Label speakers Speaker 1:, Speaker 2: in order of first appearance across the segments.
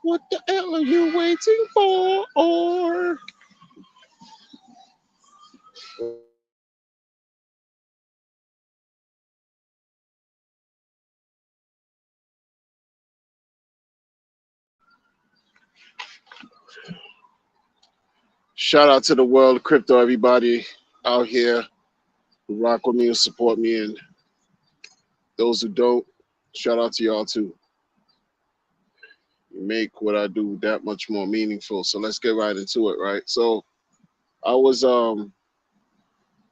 Speaker 1: What the hell are you waiting for? Or shout out to the world of crypto, everybody out here who rock with me and support me, and those who don't, shout out to y'all too. You make what I do that much more meaningful. So let's get right into it, right? So I was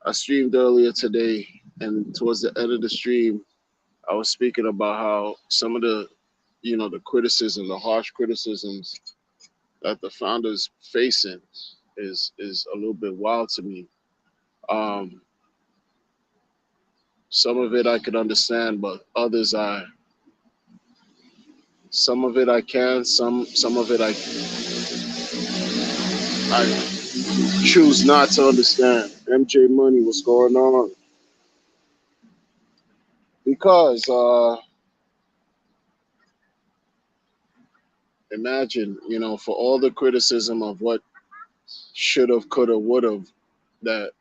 Speaker 1: I streamed earlier today, and towards the end of the stream, I was speaking about how some of the, the criticism, the harsh criticisms that the founders facing is a little bit wild to me. Um, some of it I could understand, but others some of it I can, some of it I choose not to understand. MJ Money, what's going on? Because imagine, for all the criticism of what should have, could have, would have that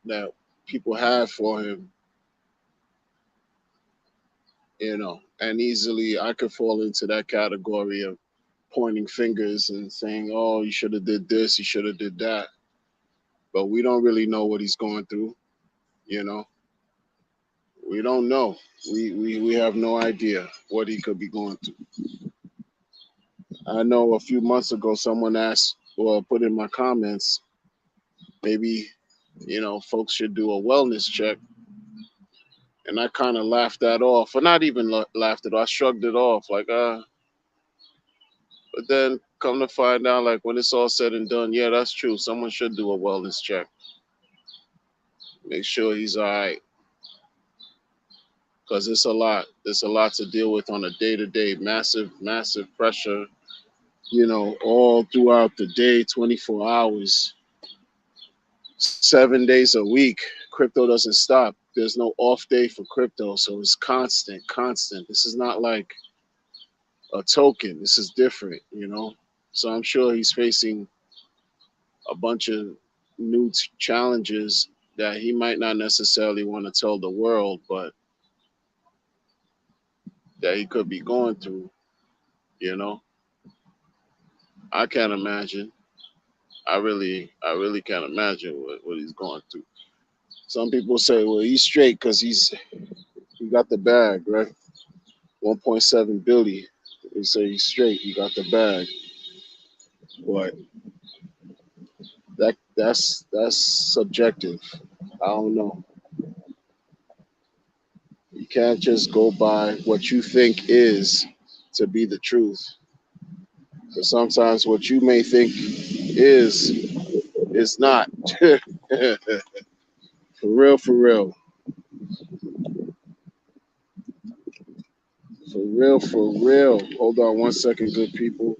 Speaker 1: people have for him, and easily I could fall into that category of pointing fingers and saying, "Oh, you should have did this, you should have did that," but we don't really know what he's going through. You know, we don't know. We have no idea what he could be going through. I know a few months ago someone asked, or put in my comments, maybe folks should do a wellness check, and I kind of laughed that off, or not even laughed it off. I shrugged it off, like But then come to find out, like when it's all said and done, yeah, that's true. Someone should do a wellness check, make sure he's all right, because it's a lot. It's a lot to deal with on a day to day, massive, massive pressure. All throughout the day, 24 hours, 7 days a week. Crypto doesn't stop. There's no off day for crypto, so it's constant, constant. This is not like a token. This is different. So I'm sure he's facing a bunch of new challenges that he might not necessarily want to tell the world, but that he could be going through. You know, I can't imagine. I really can't imagine what he's going through. Some people say, well, he's straight because he got the bag, right? 1.7 billion. They say he's straight. He got the bag, but that's subjective. I don't know. You can't just go by what you think is to be the truth. Because sometimes what you may think is not. For real, for real. For real, for real. Hold on one second, good people.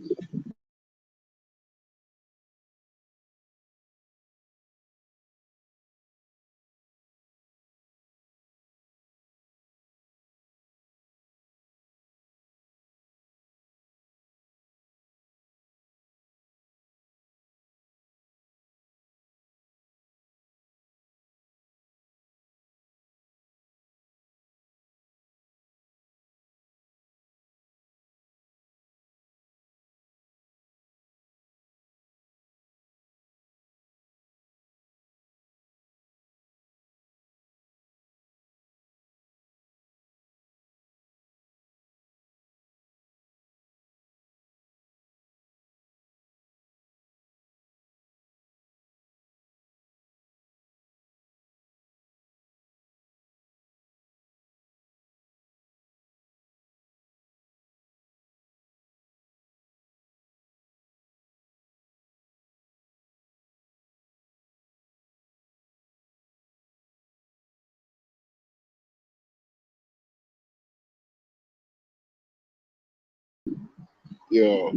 Speaker 1: Yo,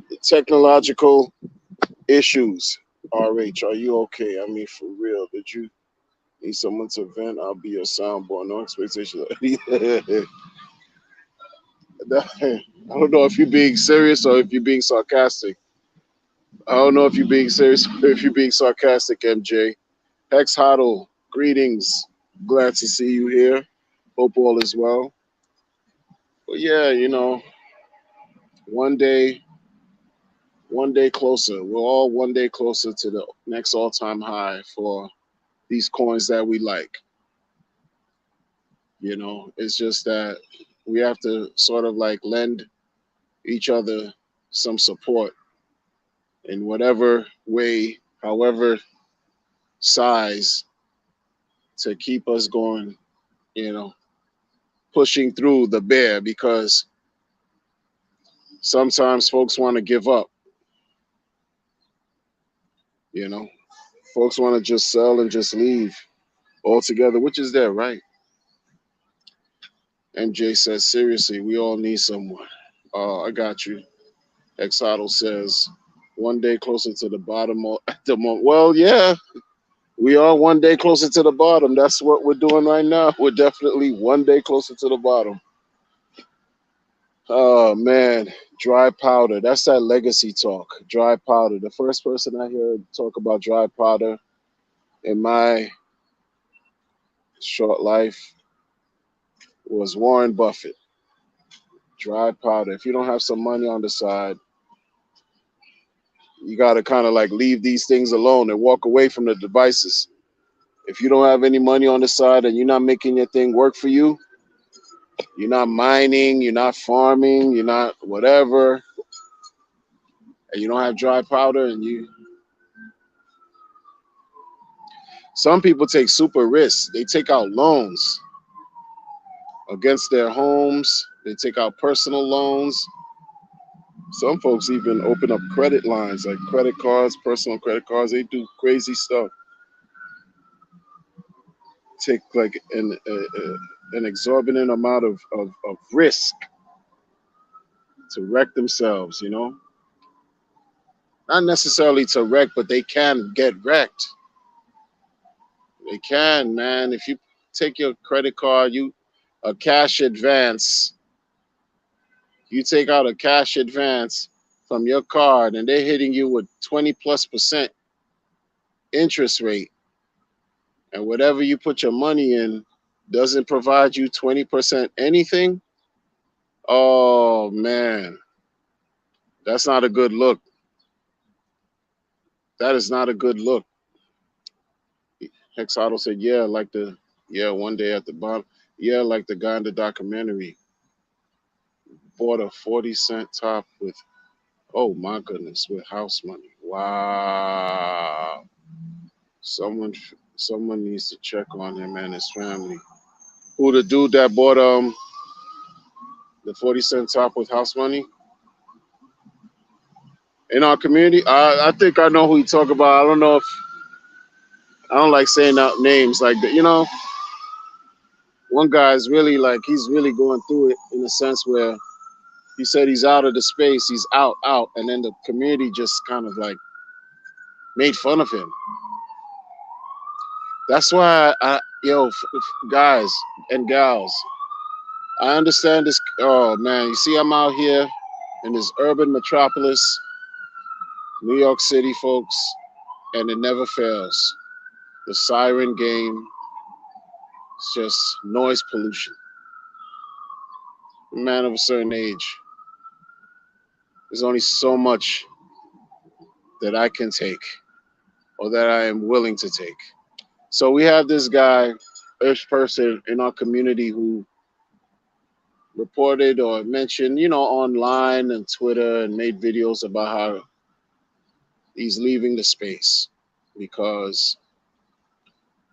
Speaker 1: the technological issues. RH, are you okay? I mean, for real. Did you need someone to vent? I'll be your soundboard. No expectation. I don't know if you're being serious or if you're being sarcastic. I don't know if you're being serious or if you're being sarcastic, MJ. Hex Huddle, greetings. Glad to see you here. Hope all is well. But yeah, one day, one day closer. We're all one day closer to the next all-time high for these coins that we like. It's just that we have to sort of like lend each other some support in whatever way, however size, to keep us going, you know, pushing through the bear, because sometimes folks want to give up, you know. Folks want to just sell and just leave altogether, which is their right. MJ says, seriously, we all need someone. I got you. Exotto says, one day closer to the bottom at the moment. Well, yeah, we are one day closer to the bottom. That's what we're doing right now. We're definitely one day closer to the bottom. Oh man, dry powder. That's that legacy talk. Dry powder. The first person I heard talk about dry powder in my short life was Warren Buffett. Dry powder. If you don't have some money on the side, you got to kind of like leave these things alone and walk away from the devices. If you don't have any money on the side and you're not making your thing work for you, you're not mining, you're not farming, you're not whatever, and you don't have dry powder, and some people take super risks. They take out loans against their homes. They take out personal loans. Some folks even open up credit lines, like credit cards, personal credit cards. They do crazy stuff. Take like an exorbitant amount of risk to wreck themselves, Not necessarily to wreck, but they can get wrecked. They can, man. If you take your credit card, a cash advance, you take out a cash advance from your card and they're hitting you with 20+% interest rate, and whatever you put your money in doesn't provide you 20% anything. Oh man, that's not a good look. That is not a good look. Hexotto said, yeah, one day at the bottom. Yeah, like the guy in the documentary bought a 40-cent top with, oh my goodness, with house money. Wow. Someone someone needs to check on him and his family. Who, the dude that bought the 40-cent top with house money in our community? I think I know who you talk about. I don't know if I don't like saying out names like that. One guy's really like he's really going through it in a sense where he said he's out of the space, he's out, and then the community just kind of like made fun of him. That's why guys and gals, I understand this. Oh man, you see, I'm out here in this urban metropolis, New York City, folks, and it never fails. The siren game, it's just noise pollution. A man of a certain age, there's only so much that I can take or that I am willing to take. So we have this guy, this person in our community who reported or mentioned, online and Twitter, and made videos about how he's leaving the space because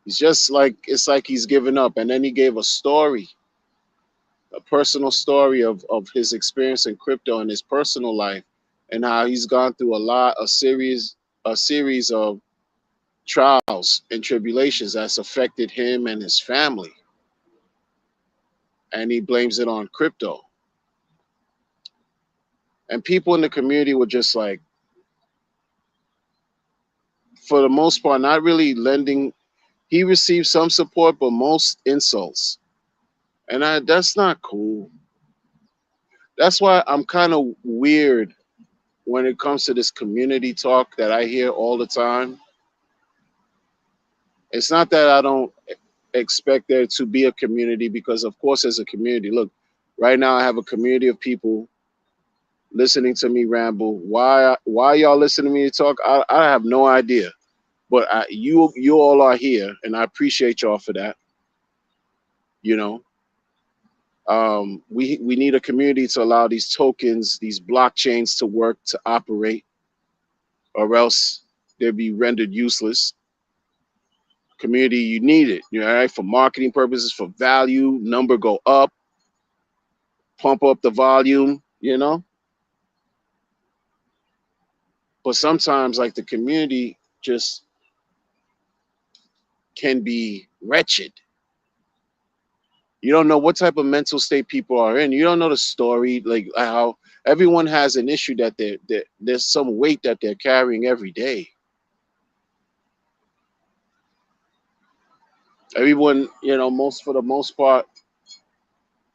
Speaker 1: he's just like, it's like he's given up. And then he gave a story, a personal story of his experience in crypto and his personal life, and how he's gone through a series of trials and tribulations that's affected him and his family. And he blames it on crypto. And people in the community were just like, for the most part, not really lending. He received some support, but most insults. And that's not cool. That's why I'm kind of weird when it comes to this community talk that I hear all the time. It's not that I don't expect there to be a community, because of course there's a community. Look, right now I have a community of people listening to me ramble. Why y'all listening to me talk? I have no idea. But you all are here, and I appreciate y'all for that. You know, we need a community to allow these tokens, these blockchains, to work, to operate, or else they'll be rendered useless. Community, you need it. You know, all right, for marketing purposes, for value, number go up, pump up the volume. You know, but sometimes like the community just can be wretched. You don't know what type of mental state people are in. You don't know the story, like how everyone has an issue that there's some weight that they're carrying every day. Everyone, you know, most for the most part,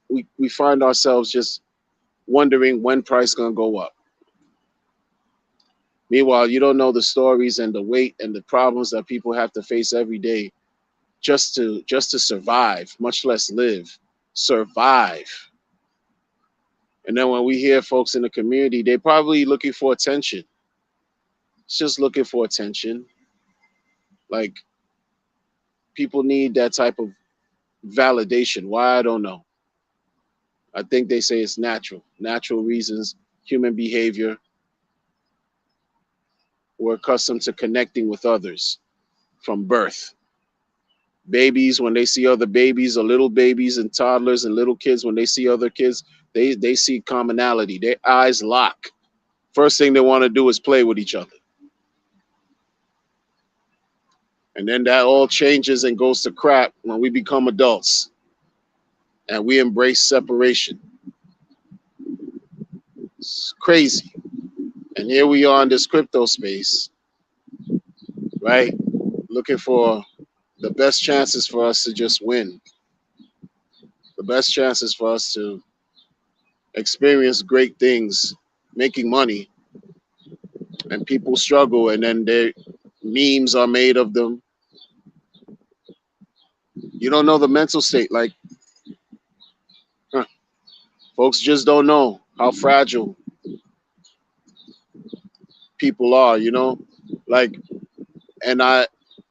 Speaker 1: we find ourselves just wondering when price gonna go up. Meanwhile, you don't know the stories and the weight and the problems that people have to face every day just to survive, much less live. Survive. And then when we hear folks in the community, they're probably looking for attention. It's just looking for attention. Like, people need that type of validation. Why? I don't know. I think they say it's natural. Natural reasons, human behavior. We're accustomed to connecting with others from birth. Babies, when they see other babies, or little babies and toddlers and little kids, when they see other kids, they see commonality. Their eyes lock. First thing they want to do is play with each other. And then that all changes and goes to crap when we become adults and we embrace separation. It's crazy. And here we are in this crypto space, right? Looking for the best chances for us to just win, the best chances for us to experience great things, making money, and people struggle, and then their memes are made of them. You don't know the mental state. Like, huh, folks just don't know how fragile people are, you know? Like, and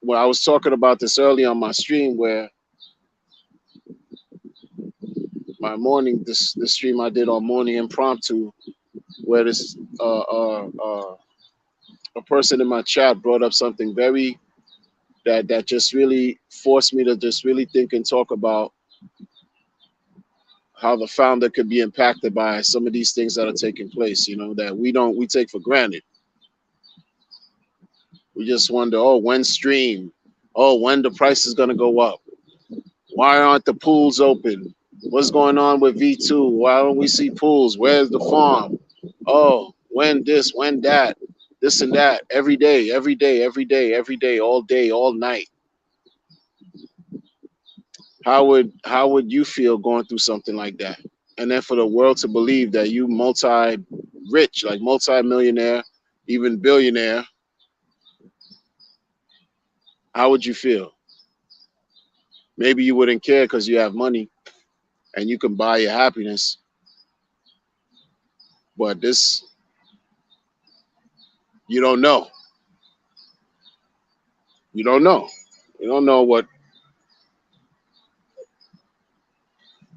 Speaker 1: when I was talking about this early on my stream, where my morning, this stream I did on morning impromptu, where this a person in my chat brought up something very that just really forced me to just really think and talk about how the founder could be impacted by some of these things that are taking place, you know, that we take for granted. We just wonder, oh, when stream, oh, when the price is going to go up, why aren't the pools open, what's going on with V2, why don't we see pools, where's the farm, oh, when this, when that, this and that, every day, every day, every day, every day, all night. How would you feel going through something like that? And then for the world to believe that you multi rich, like multi-millionaire, even billionaire, how would you feel? Maybe you wouldn't care because you have money and you can buy your happiness. But this, you don't know. You don't know. You don't know what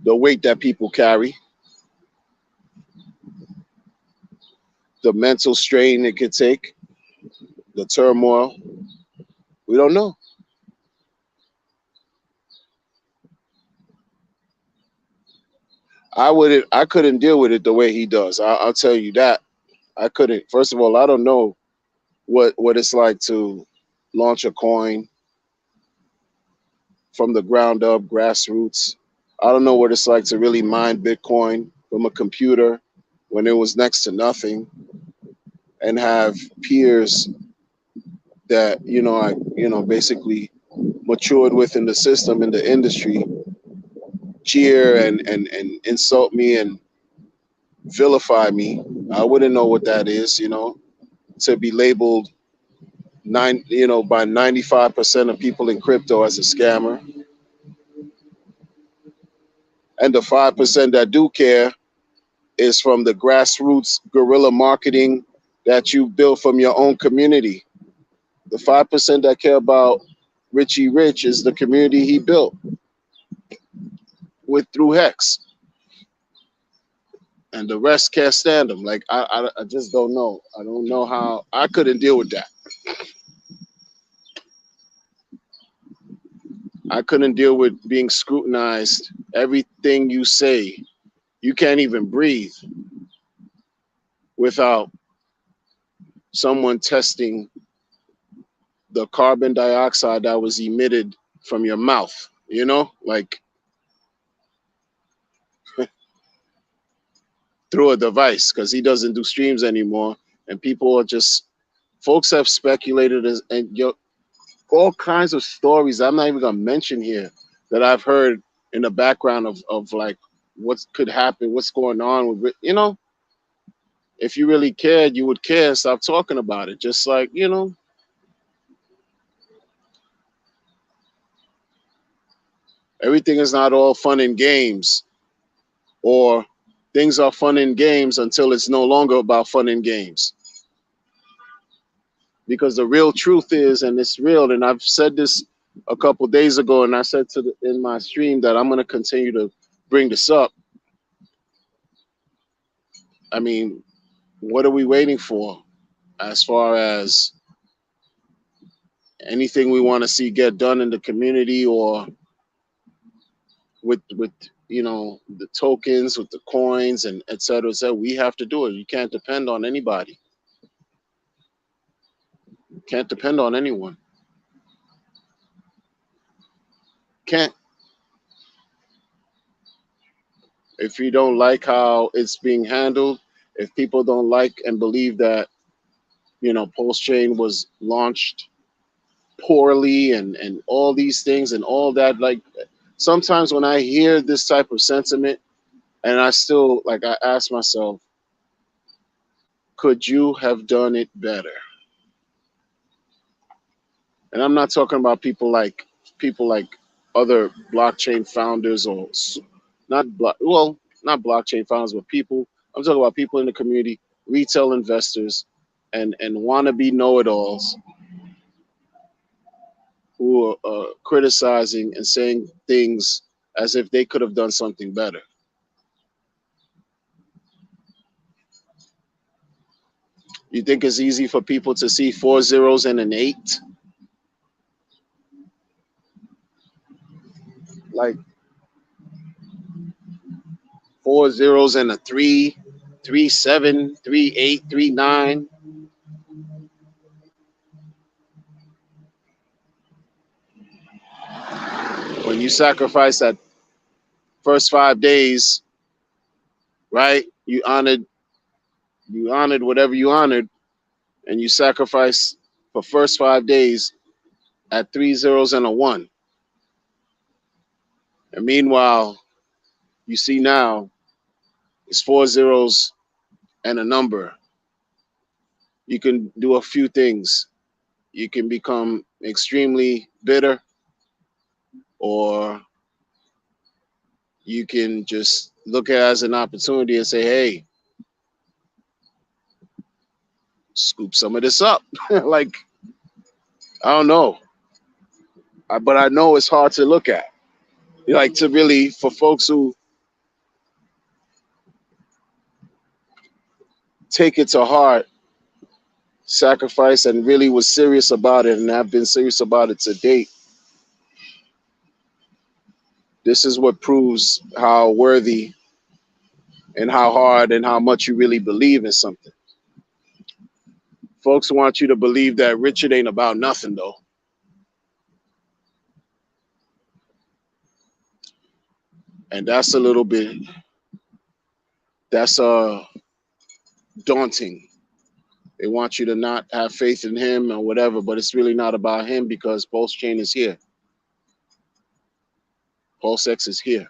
Speaker 1: the weight that people carry, the mental strain it could take, the turmoil. We don't know. I couldn't deal with it the way he does. I'll tell you that. I couldn't. First of all, I don't know what it's like to launch a coin from the ground up, grassroots. I don't know what it's like to really mine Bitcoin from a computer when it was next to nothing, and have peers that basically matured within the system in the industry cheer and insult me and vilify me. I wouldn't know what that is, to be labeled by 95% of people in crypto as a scammer, and the 5% that do care is from the grassroots guerrilla marketing that you built from your own community. The 5% that care about Richie Rich is the community he built with through Hex, and the rest can't stand him. Like I just don't know. I don't know how I couldn't deal with that. I couldn't deal with being scrutinized. Everything you say, you can't even breathe without someone testing the carbon dioxide that was emitted from your mouth, like through a device, because he doesn't do streams anymore. And people are just, folks have speculated all kinds of stories I'm not even going to mention here that I've heard in the background of like what could happen, what's going on with, if you really cared, you would care and stop talking about it. Just like, everything is not all fun and games, or things are fun and games until it's no longer about fun and games. Because the real truth is, and it's real, and I've said this a couple days ago, and I said in my stream that I'm going to continue to bring this up. I mean, what are we waiting for as far as anything we want to see get done in the community, or with the tokens, with the coins, and et cetera, et cetera? We have to do it. You can't depend on anybody. Can't depend on anyone. Can't. If you don't like how it's being handled, if people don't like and believe that Pulse Chain was launched poorly, and all these things and all that, like, sometimes when I hear this type of sentiment, and I still, like, I ask myself, could you have done it better? And I'm not talking about people like other blockchain founders, or not blockchain founders, but people. I'm talking about people in the community, retail investors, and wannabe know-it-alls who are criticizing and saying things as if they could have done something better. You think it's easy for people to see 4 zeros and an 8? Like 4 zeros and a 3, 3 7, 3 8, 3 9. When you sacrifice that first 5 days, right? You honored whatever you honored, and you sacrifice for first 5 days at 3 zeros and a 1. And meanwhile, you see now it's 4 zeros and a number. You can do a few things. You can become extremely bitter, or you can just look at it as an opportunity and say, hey, scoop some of this up. Like, I don't know. But I know it's hard to look at. Like, to really, for folks who take it to heart, sacrifice, and really was serious about it, and have been serious about it to date, this is what proves how worthy and how hard and how much you really believe in something. Folks want you to believe that Richard ain't about nothing, though. And that's a little bit, that's daunting. They want you to not have faith in him or whatever, but it's really not about him, because Pulse Chain is here. Pulse X is here.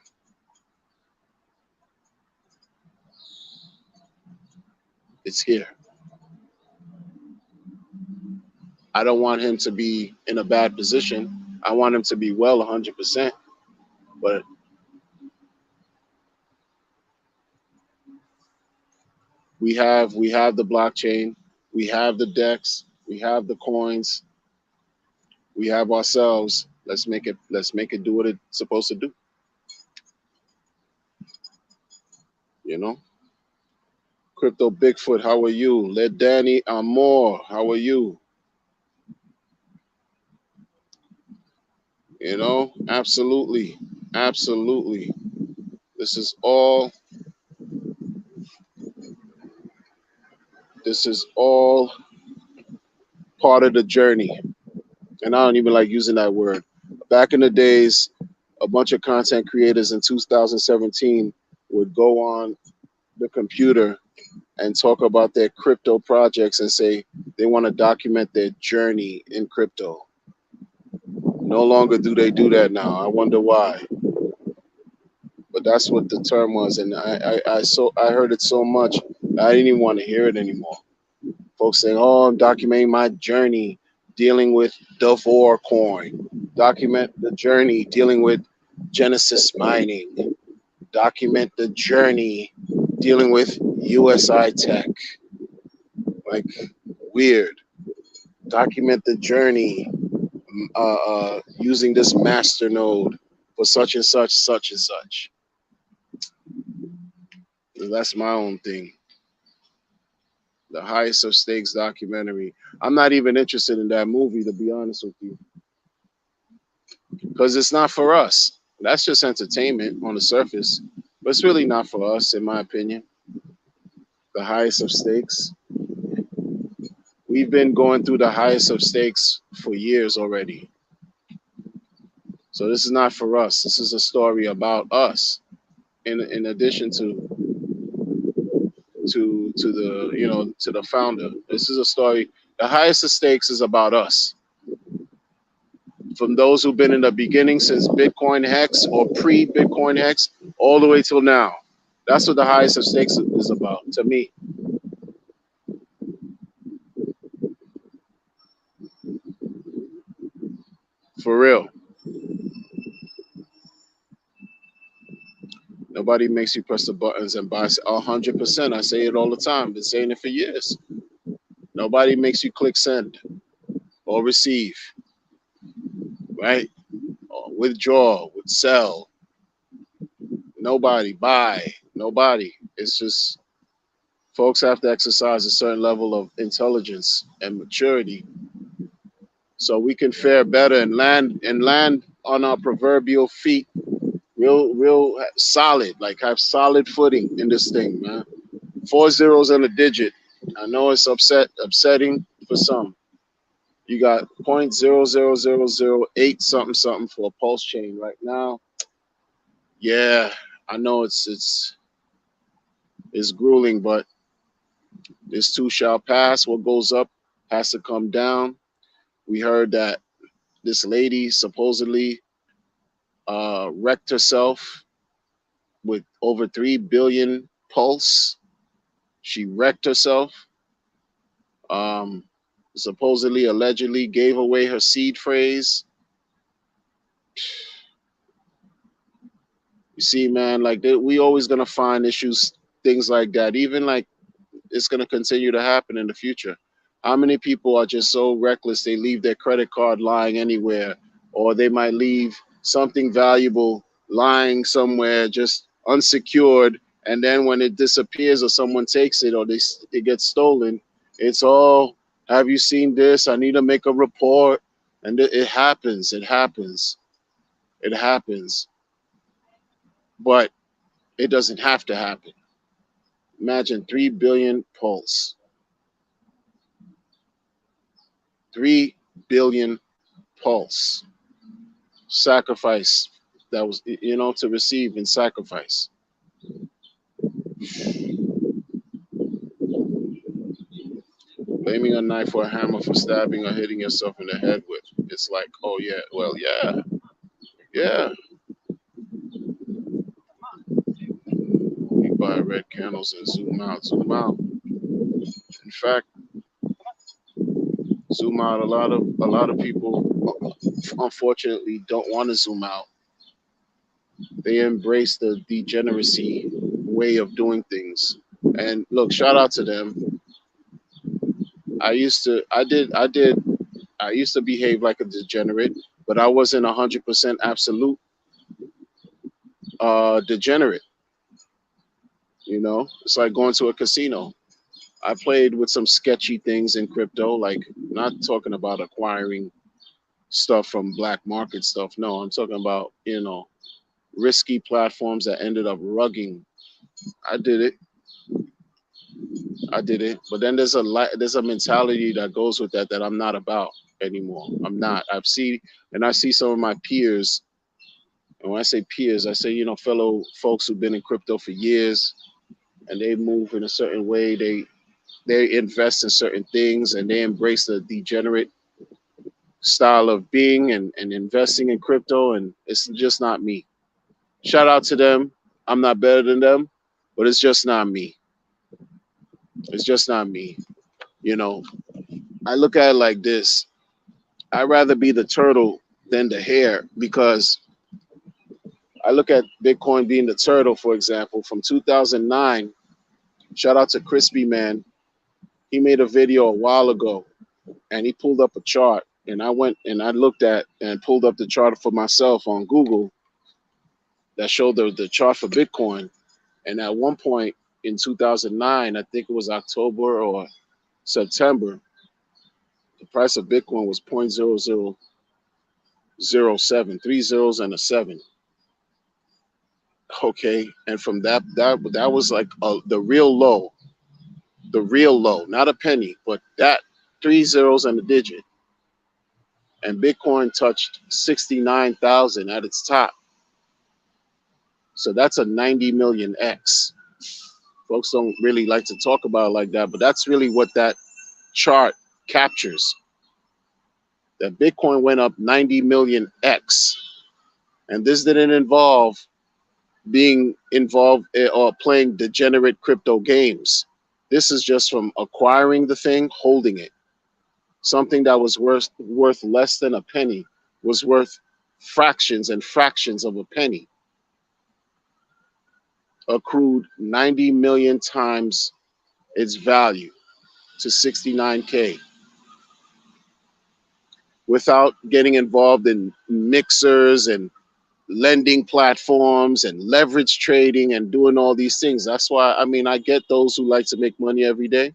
Speaker 1: It's here. I don't want him to be in a bad position. I want him to be well 100%. But we have the blockchain, we have the decks, we have the coins, we have ourselves. Let's make it do what it's supposed to do. You know, Crypto Bigfoot, how are you? Let Danny Amore, how are you? Absolutely, absolutely. This is all. This is all part of the journey, and I don't even like using that word. Back in the days, a bunch of content creators in 2017 would go on the computer and talk about their crypto projects and say they want to document their journey in crypto. No longer do they do that now. I wonder why. But that's what the term was, and I heard it so much I didn't even want to hear it anymore. Folks saying, "Oh, I'm documenting my journey dealing with Devore coin. Document the journey dealing with Genesis mining. Document the journey dealing with USI Tech." Like, weird. Document the journey using this master node for such and such, such and such. That's my own thing. The highest of stakes documentary. I'm not even interested in that movie, to be honest with you, because it's not for us. That's just entertainment on the surface, but it's really not for us, in my opinion. The highest of stakes. We've been going through the highest of stakes for years already. So this is not for us. This is a story about us. In addition to the to the founder, this is a story. The highest of stakes is about us. From those who've been in the beginning since Bitcoin Hex or pre-Bitcoin Hex, all the way till now. That's what the highest of stakes is about to me. For real. Nobody makes you press the buttons and buy 100%. I say it all the time. Been saying it for years. Nobody makes you click send or receive, right? Or withdraw, with sell. Nobody buy. Nobody. It's just folks have to exercise a certain level of intelligence and maturity so we can fare better and land on our proverbial feet, real solid, like have solid footing in this thing, man. 4 zeros and a digit. I know it's upsetting for some. You got 0.00008 something something for a pulse chain right now. Yeah, I know it's grueling, but this too shall pass. What goes up has to come down. We heard that this lady supposedly wrecked herself with over 3 billion pulse. She wrecked herself. Um, Supposedly, allegedly gave away her seed phrase. You see, man, like we always gonna find issues, things like that. Even like it's gonna continue to happen in the future. How many people are just so reckless they leave their credit card lying anywhere, or they might leave something valuable lying somewhere just unsecured, and then when it disappears or someone takes it or it gets stolen, it's all, have you seen this? I need to make a report, and it happens. It happens. It happens. But it doesn't have to happen. Imagine 3 billion pulse. 3 billion pulse. Sacrifice that was, to receive in sacrifice. Blaming a knife or a hammer for stabbing or hitting yourself in the head with. It's like, oh yeah, well, yeah, yeah. You buy red candles and zoom out, zoom out. In fact, zoom out. A lot of people, unfortunately, don't want to zoom out. They embrace the degeneracy way of doing things. And look, shout out to them. I used to behave like a degenerate, but I wasn't 100% absolute degenerate. It's like going to a casino. I played with some sketchy things in crypto, like not talking about acquiring stuff from black market stuff. No, I'm talking about, risky platforms that ended up rugging. I did it. I did it. But then there's a mentality that goes with that I'm not about anymore. I'm not. I see some of my peers, and when I say peers, I say, fellow folks who've been in crypto for years, and they move in a certain way. They invest in certain things, and they embrace the degenerate style of being and investing in crypto, and it's just not me. Shout out to them. I'm not better than them, but it's just not me. It's just not me. You know, I look at it like this. I'd rather be the turtle than the hare, because I look at Bitcoin being the turtle, for example, from 2009. Shout out to Crispy Man. He made a video a while ago, and he pulled up a chart, and I went and I looked at and pulled up the chart for myself on Google that showed the chart for Bitcoin. And at one point in 2009, I think it was October or September, the price of Bitcoin was 0.0007, three zeros and a seven. Okay, and from that was like the real low, not a penny, but that three zeros and a digit. And Bitcoin touched 69,000 at its top. So that's a 90 million X. Folks don't really like to talk about it like that, but that's really what that chart captures. That Bitcoin went up 90 million X. And this didn't involve being involved or playing degenerate crypto games. This is just from acquiring the thing, holding it. Something that was worth less than a penny was worth fractions and fractions of a penny, accrued 90 million times its value to 69K without getting involved in mixers and lending platforms and leverage trading and doing all these things. That's why, I mean, I get those who like to make money every day.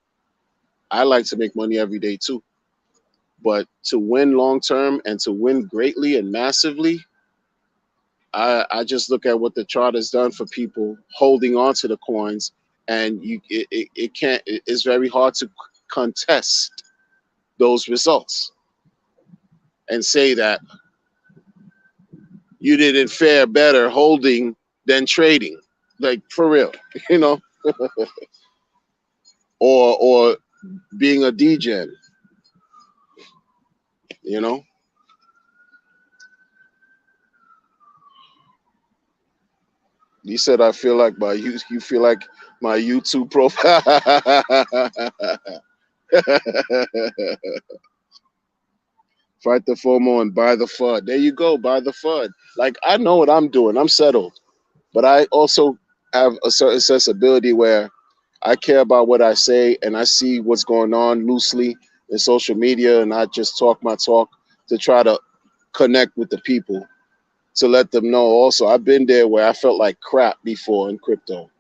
Speaker 1: I like to make money every day too. But to win long term and to win greatly and massively, I just look at what the chart has done for people holding on to the coins, and it can't. It's very hard to contest those results and say that you didn't fare better holding than trading, like for real, you know, or being a degen, you know. You said I feel like you feel like my YouTube profile. Fight the FOMO and buy the FUD. There you go, buy the FUD. Like, I know what I'm doing. I'm settled. But I also have a certain sensibility where I care about what I say, and I see what's going on loosely in social media, and I just talk my talk to try to connect with the people, to let them know also. I've been there where I felt like crap before in crypto,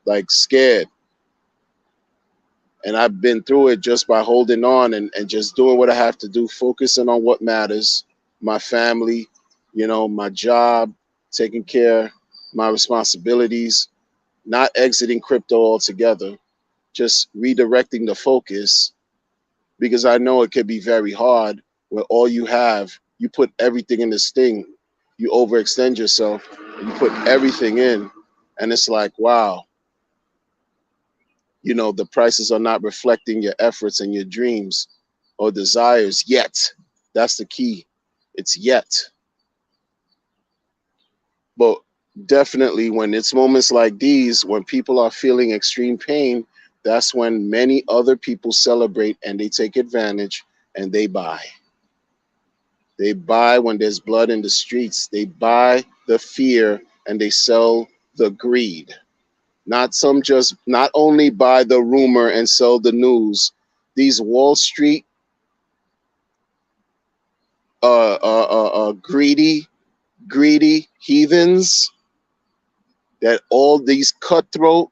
Speaker 1: like scared. And I've been through it just by holding on and just doing what I have to do, focusing on what matters, my family, my job, taking care, my responsibilities, not exiting crypto altogether, just redirecting the focus, because I know it can be very hard where all you have, you put everything in this thing, you overextend yourself, and you put everything in, and it's like, wow, the prices are not reflecting your efforts and your dreams or desires yet. That's the key. It's yet. But definitely when it's moments like these, when people are feeling extreme pain, that's when many other people celebrate and they take advantage and they buy. They buy when there's blood in the streets. They buy the fear and they sell the greed. Not some just not only buy the rumor and sell the news. These Wall Street greedy heathens, that all these cutthroat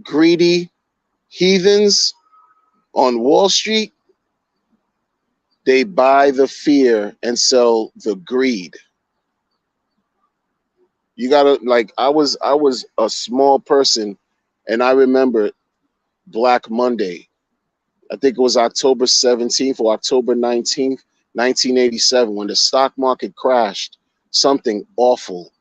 Speaker 1: greedy heathens on Wall Street, they buy the fear and sell the greed. You gotta, like, I was a small person, and I remember Black Monday. I think it was October 17th or October 19th, 1987, when the stock market crashed. Something awful.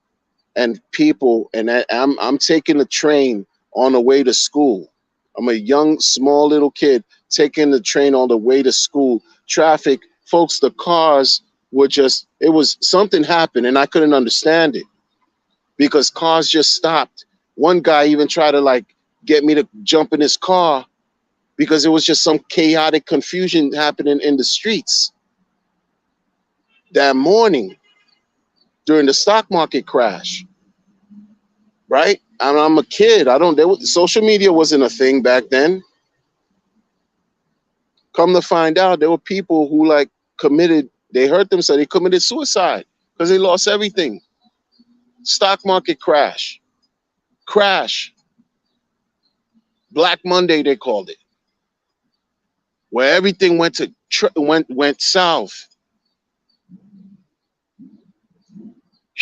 Speaker 1: And people, and I'm taking the train on the way to school. I'm a young, small little kid taking the train on the way to school. Traffic, folks, the cars were just, it was something happened, and I couldn't understand it because cars just stopped. One guy even tried to like get me to jump in his car because it was just some chaotic confusion happening in the streets that morning during the stock market crash, right? And I'm a kid. I don't, social media wasn't a thing back then. Come to find out, there were people who like committed, they hurt themselves, they committed suicide because they lost everything. Stock market crash. Crash. Black Monday, they called it, where everything went south.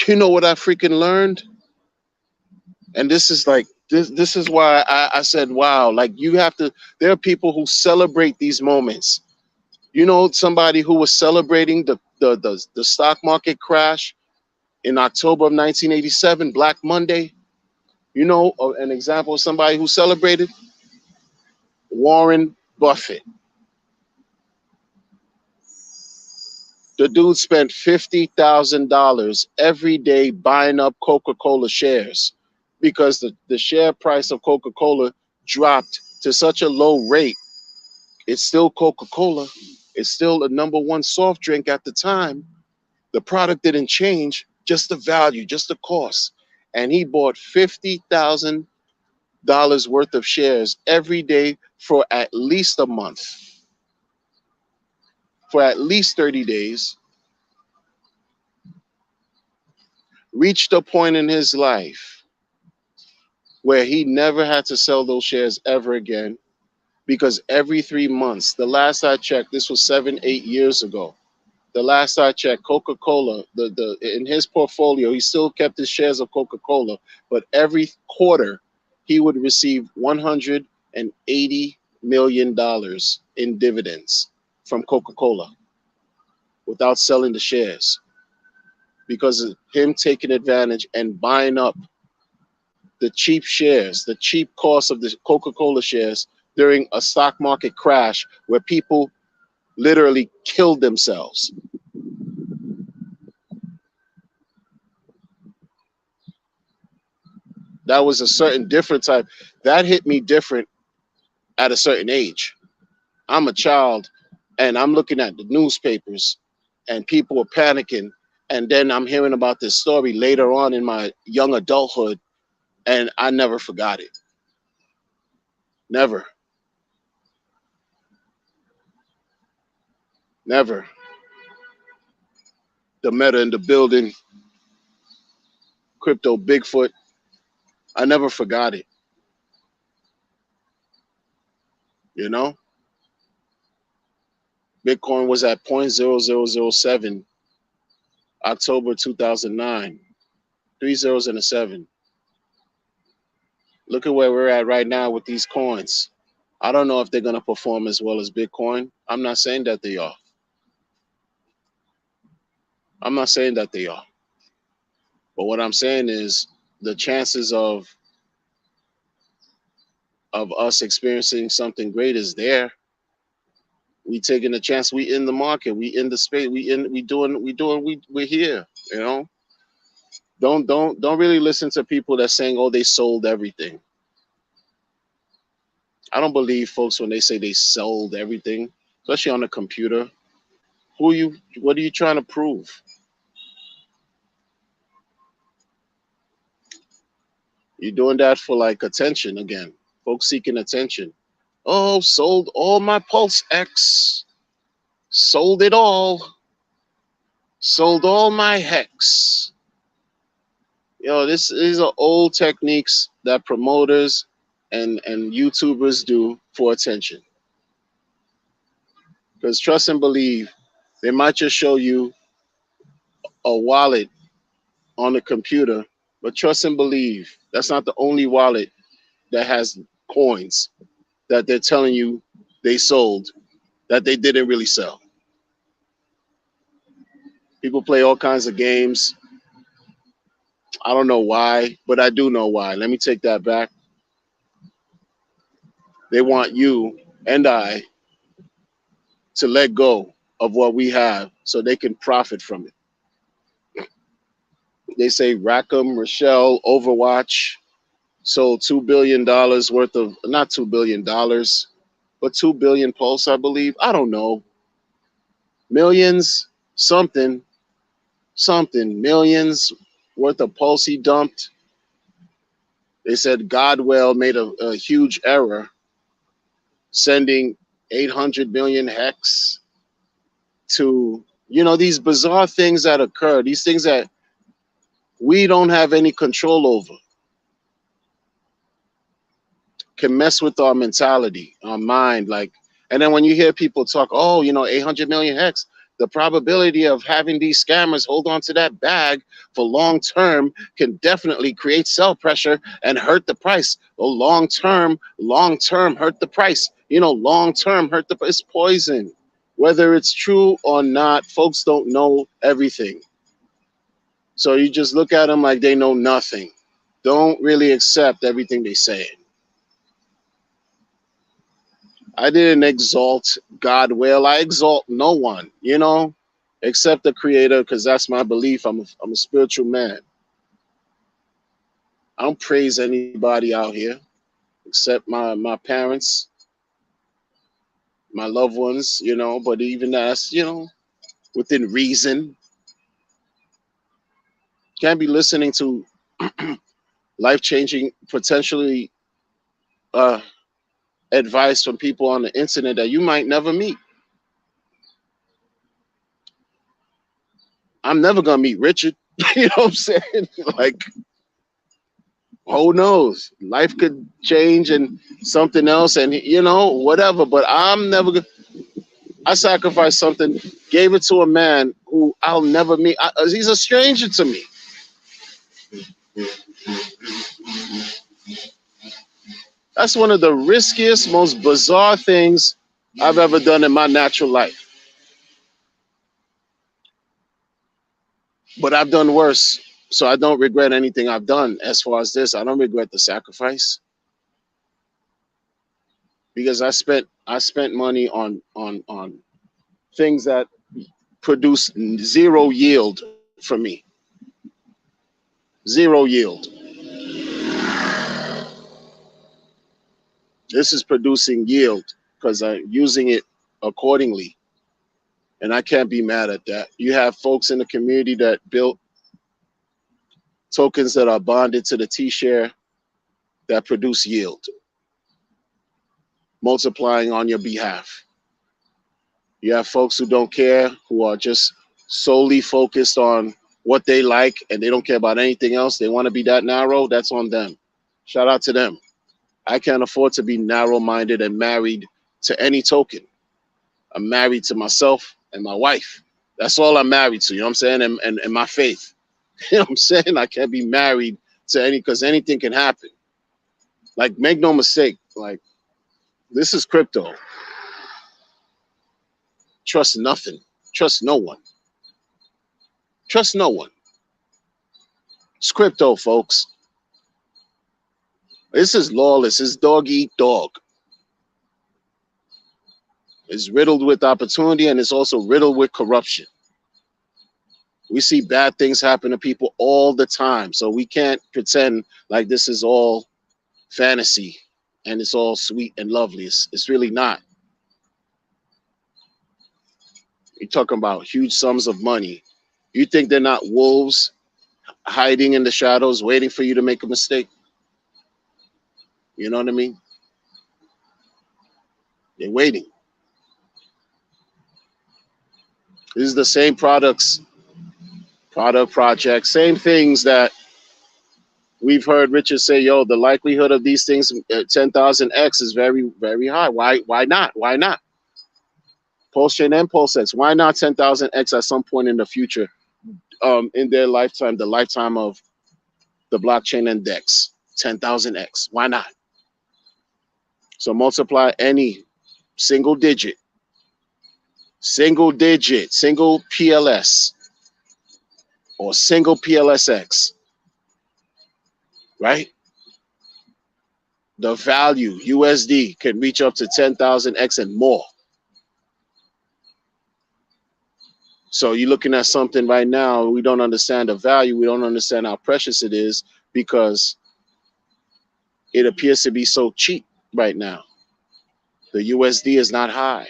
Speaker 1: You know what I freaking learned? And this is like this is why I said, wow, like you have to, there are people who celebrate these moments. You know, somebody who was celebrating the stock market crash in October of 1987, Black Monday. You know, an example of somebody who celebrated? Warren Buffett. The dude spent $50,000 every day buying up Coca-Cola shares because the share price of Coca-Cola dropped to such a low rate. It's still Coca-Cola. It's still the number one soft drink at the time. The product didn't change, just the value, just the cost. And he bought $50,000 worth of shares every day for at least a month, for at least 30 days. Reached a point in his life where he never had to sell those shares ever again because every 3 months, the last I checked, this was 7, 8 years ago. The last I checked, Coca-Cola, the in his portfolio, he still kept his shares of Coca-Cola, but every quarter he would receive $180 million in dividends from Coca-Cola without selling the shares because of him taking advantage and buying up the cheap shares, the cheap cost of the Coca-Cola shares during a stock market crash where people literally killed themselves. That was a certain different type. That hit me different at a certain age. I'm a child and I'm looking at the newspapers and people are panicking. And then I'm hearing about this story later on in my young adulthood, and I never forgot it. Never, never. The meta in the building, crypto Bigfoot. I never forgot it. You know, Bitcoin was at 0.0007 October 2009, three zeros and a seven. Look at where we're at right now with these coins. I don't know if they're going to perform as well as Bitcoin. I'm not saying that they are. I'm not saying that they are. But what I'm saying is the chances of us experiencing something great is there. We taking a chance. We in the market. We in the space. We're here. You know. Don't really listen to people that saying, oh, they sold everything. I don't believe folks when they say they sold everything, especially on a computer. Who you? What are you trying to prove? You're doing that for like attention again. Folks seeking attention. Oh, sold all my Pulse X. Sold it all. Sold all my Hex. These are old techniques that promoters and YouTubers do for attention. Because trust and believe, they might just show you a wallet on a computer, but trust and believe, that's not the only wallet that has coins that they're telling you they sold that they didn't really sell. People play all kinds of games. I don't know why, but I do know why. Let me take that back. They want you and I to let go of what we have so they can profit from it. They say Rackham, Rochelle, Overwatch sold $2 billion worth of, not $2 billion, but 2 billion Pulse, I believe. I don't know. Millions, something, millions worth of Pulse he dumped. They said Godwell made a huge error sending 800 million hex to, these bizarre things that occur, these things that we don't have any control over, can mess with our mentality, our mind. And then when you hear people talk, 800 million hex, the probability of having these scammers hold on to that bag for long term can definitely create sell pressure and hurt the price. Well, long term hurt the price. Long term hurt the price. It's poison. Whether it's true or not, folks don't know everything. So you just look at them like they know nothing. Don't really accept everything they say. I didn't exalt God will. I exalt no one, except the creator, because that's my belief. I'm a spiritual man. I don't praise anybody out here except my parents, my loved ones, but even that's, within reason. Can't be listening to life-changing, potentially advice from people on the internet that you might never meet. I'm never gonna meet Richard. You know what I'm saying? Like, who knows? Life could change and something else, and whatever. But I'm never gonna. I sacrificed something, gave it to a man who I'll never meet. He's a stranger to me. That's one of the riskiest, most bizarre things I've ever done in my natural life. But I've done worse. So I don't regret anything I've done as far as this. I don't regret the sacrifice. Because I spent money on things that produce zero yield for me. Zero yield. This is producing yield because I'm using it accordingly. And I can't be mad at that. You have folks in the community that built tokens that are bonded to the T-share that produce yield, multiplying on your behalf. You have folks who don't care, who are just solely focused on what they like and they don't care about anything else. They want to be that narrow. That's on them. Shout out to them. I can't afford to be narrow-minded and married to any token. I'm married to myself and my wife. That's all I'm married to, you know what I'm saying? And my faith. You know what I'm saying? I can't be married to any, because anything can happen. Like, make no mistake, like, this is crypto. Trust nothing. Trust no one. Trust no one. It's crypto, folks. This is lawless. It's dog eat dog. It's riddled with opportunity, and it's also riddled with corruption. We see bad things happen to people all the time, so we can't pretend like this is all fantasy. and it's all sweet and lovely. It's really not. You're talking about huge sums of money. You think they're not wolves hiding in the shadows, waiting for you to make a mistake? You know what I mean? They're waiting. This is the same product project, same things that we've heard Richard say, yo, the likelihood of these things, 10,000x is very, very high. Why not? Why not? Pulse chain and pulse X. Why not 10,000x at some point in the future, in their lifetime, the lifetime of the blockchain index, 10,000x? Why not? So multiply any single digit, single PLS or single PLSX, right? The value USD can reach up to 10,000x and more. So you're looking at something right now, we don't understand the value, we don't understand how precious it is because it appears to be so cheap right now. The USD is not high.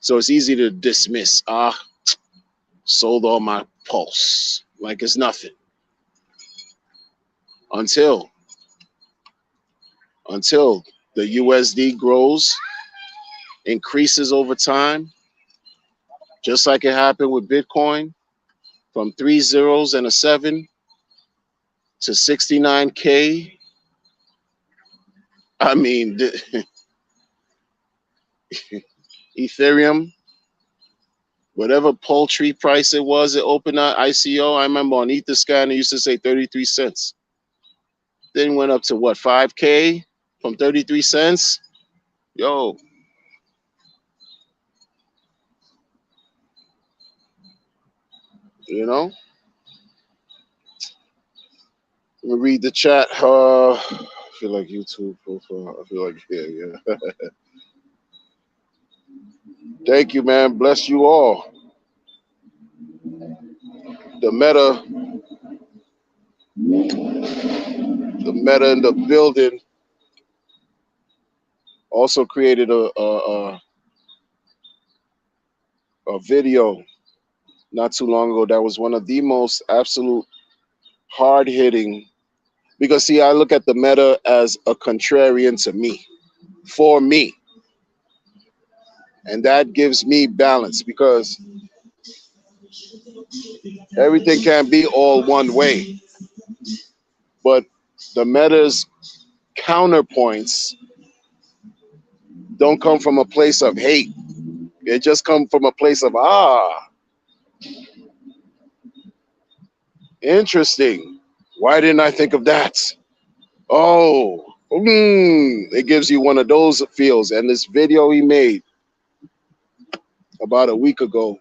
Speaker 1: So it's easy to dismiss. Sold all my pulse. Like it's nothing. Until the USD grows, increases over time, just like it happened with Bitcoin, from 3 zeros and a 7 to 69K. I mean, Ethereum, whatever paltry price it was, it opened at ICO. I remember on Etherscan, it used to say 33 cents. Then went up to what, 5K from 33 cents? Yo. You know? Let me read the chat. I feel like YouTube profile. I feel like, yeah. Thank you, man. Bless you all. The meta in the building also created a video not too long ago that was one of the most absolute hard hitting, because see, I look at the meta as a contrarian to me, for me, and that gives me balance because everything can't be all one way, but the meta's counterpoints don't come from a place of hate. It just come from a place of interesting. Why didn't I think of that? Oh, it gives you one of those feels. And this video he made about a week ago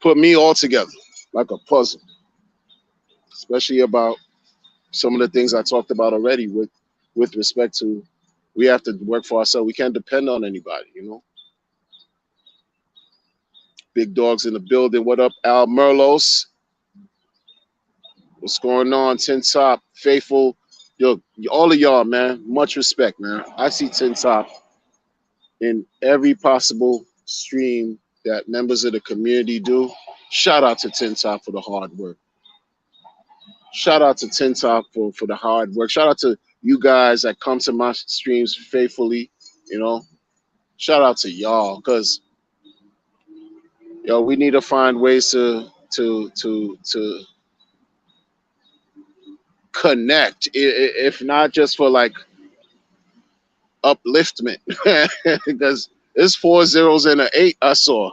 Speaker 1: put me all together like a puzzle, especially about some of the things I talked about already with respect to we have to work for ourselves. We can't depend on anybody, you know. Big dogs in the building. What up, Al Merlos? What's going on, Tin Top? Faithful. Yo, all of y'all, man. Much respect, man. I see Tin Top in every possible stream that members of the community do. Shout out to Tin Top for the hard work. Shout out to Tin Top for the hard work. Shout out to you guys that come to my streams faithfully, you know. Shout out to y'all, because yo, we need to find ways to connect, if not just for like upliftment, because it's 4 zeros and an 8 I saw.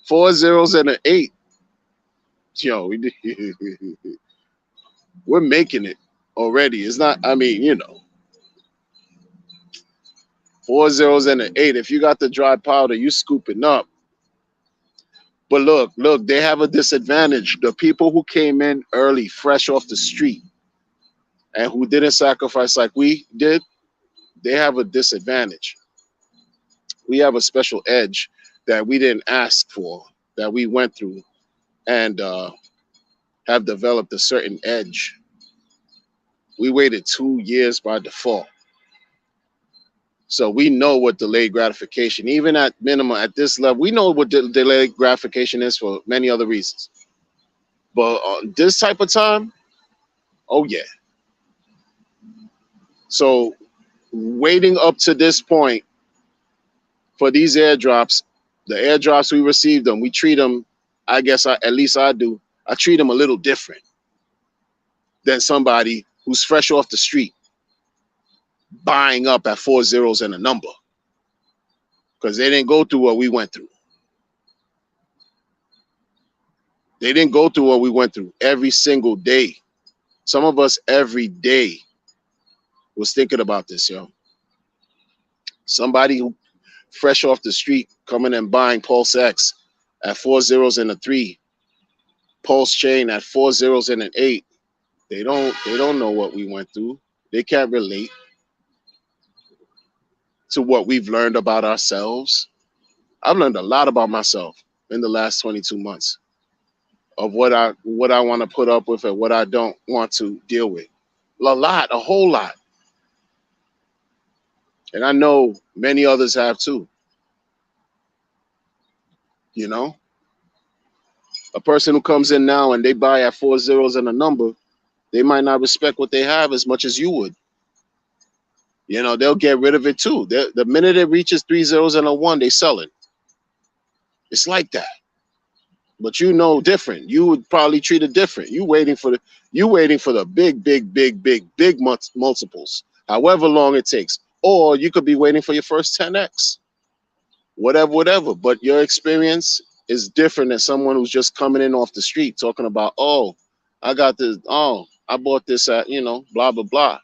Speaker 1: 4 zeros and an 8. Yo, we're making it already. It's not, I mean, you know, 4 zeros and an 8. If you got the dry powder, you scooping up. But look, they have a disadvantage. The people who came in early, fresh off the street, and who didn't sacrifice like we did, they have a disadvantage. We have a special edge that we didn't ask for, that we went through and have developed a certain edge. We waited 2 years by default. So we know what delayed gratification, even at minimum at this level, we know what delayed gratification is for many other reasons. But on this type of time, oh yeah. So waiting up to this point for these airdrops, the airdrops we receive them, we treat them, I guess at least I do, I treat them a little different than somebody who's fresh off the street buying up at 4 zeros and a number, because they didn't go through what we went through. They didn't go through what we went through every single day. Some of us every day was thinking about this, yo. Somebody who fresh off the street coming and buying Pulse X at 4 zeros and a 3, Pulse Chain at 4 zeros and an 8. They don't know what we went through. They can't relate to what we've learned about ourselves. I've learned a lot about myself in the last 22 months of what I want to put up with and what I don't want to deal with. A whole lot. And I know many others have too. You know, a person who comes in now and they buy at 4 zeros and a number, they might not respect what they have as much as you would. You know, they'll get rid of it too. The minute it reaches 3 zeros and a 1, they sell it. It's like that. But you know different. You would probably treat it different. You waiting for the big multiples, however long it takes. Or you could be waiting for your first 10x. Whatever. But your experience is different than someone who's just coming in off the street talking about, oh, I got this, oh, I bought this at, blah, blah, blah.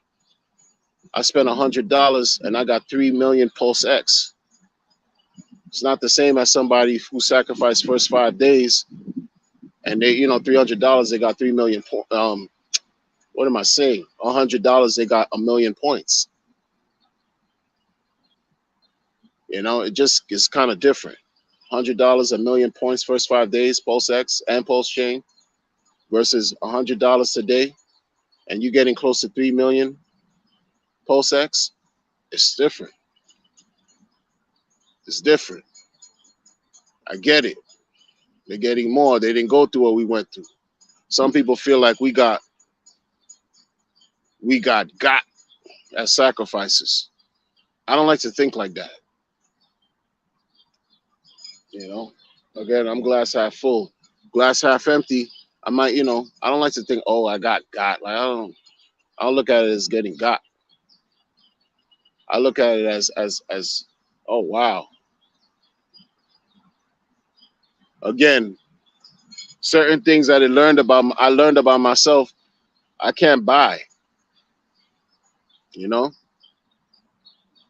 Speaker 1: I spent $100 and I got 3 million Pulse X. It's not the same as somebody who sacrificed first 5 days and they, $300, they got 3 million. What am I saying? $100, they got 1 million points. It just is kind of different. $100, 1 million points first 5 days, Pulse X and Pulse Chain, versus $100 today, and you getting close to 3 million Pulse X. It's different. It's different. I get it. They're getting more. They didn't go through what we went through. Some people feel like we got as sacrifices. I don't like to think like that. Again, I'm glass half full, glass half empty. I might, I don't like to think, oh, I got. Like I don't look at it as getting got. I look at it as oh wow. Again, certain things that I learned about myself, I can't buy.